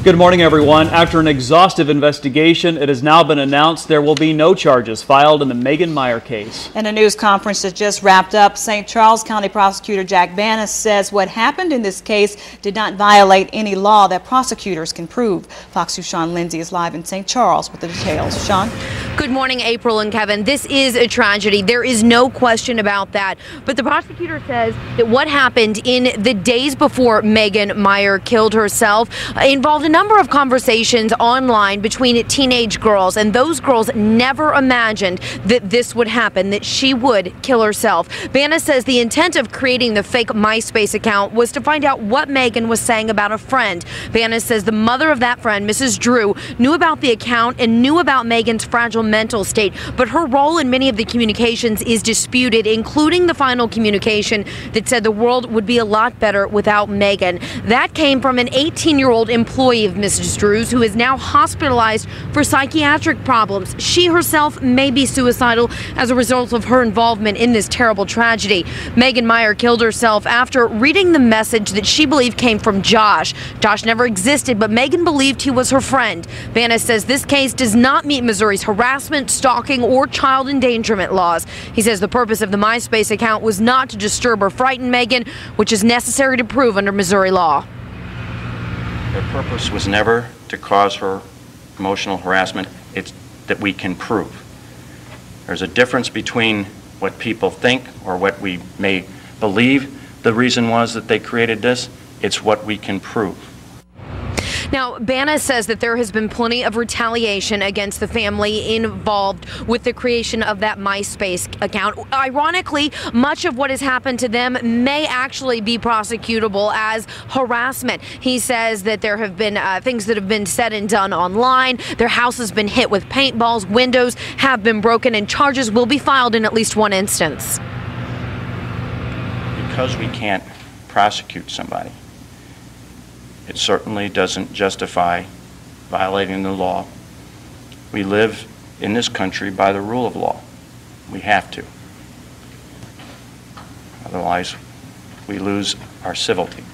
Good morning, everyone. After an exhaustive investigation, it has now been announced there will be no charges filed in the Meier case. In a news conference that just wrapped up, St. Charles County Prosecutor Jack Bannis says what happened in this case did not violate any law that prosecutors can prove. Fox 2's Sean Lindsay is live in St. Charles with the details. Sean? Good morning, April and Kevin. This is a tragedy. There is no question about that. But the prosecutor says that what happened in the days before Meier killed herself involved a number of conversations online between teenage girls, and those girls never imagined that this would happen, that she would kill herself. Bannis says the intent of creating the fake MySpace account was to find out what Megan was saying about a friend. Bannis says the mother of that friend, Mrs. Drew, knew about the account and knew about Megan's fragile mental state, but her role in many of the communications is disputed, including the final communication that said the world would be a lot better without Megan. That came from an 18-year-old employee of Mrs. Drew's who is now hospitalized for psychiatric problems. She herself may be suicidal as a result of her involvement in this terrible tragedy. Meier killed herself after reading the message that she believed came from Josh. Josh never existed, but Megan believed he was her friend. Bannis says this case does not meet Missouri's harassment, stalking, or child endangerment laws. He says the purpose of the MySpace account was not to disturb or frighten Megan, which is necessary to prove under Missouri law. Their purpose was never to cause her emotional harassment. It's that we can prove. There's a difference between what people think or what we may believe the reason was that they created this. It's what we can prove. Now, Bannis says that there has been plenty of retaliation against the family involved with the creation of that MySpace account. Ironically, much of what has happened to them may actually be prosecutable as harassment. He says that there have been things that have been said and done online. Their house has been hit with paintballs, windows have been broken, and charges will be filed in at least one instance. Because we can't prosecute somebody, it certainly doesn't justify violating the law. We live in this country by the rule of law. We have to. Otherwise, we lose our civility.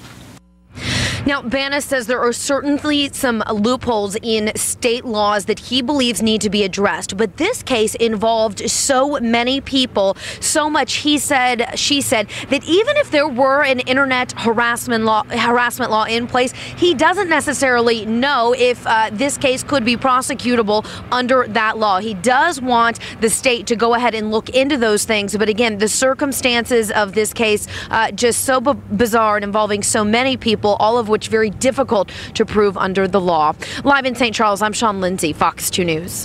Now, Bannis says there are certainly some loopholes in state laws that he believes need to be addressed. But this case involved so many people, so much she said, that even if there were an internet harassment law in place, he doesn't necessarily know if this case could be prosecutable under that law. He does want the state to go ahead and look into those things. But again, the circumstances of this case just so bizarre and involving so many people, all of which very difficult to prove under the law. Live in St. Charles, I'm Sean Lindsay, Fox 2 News.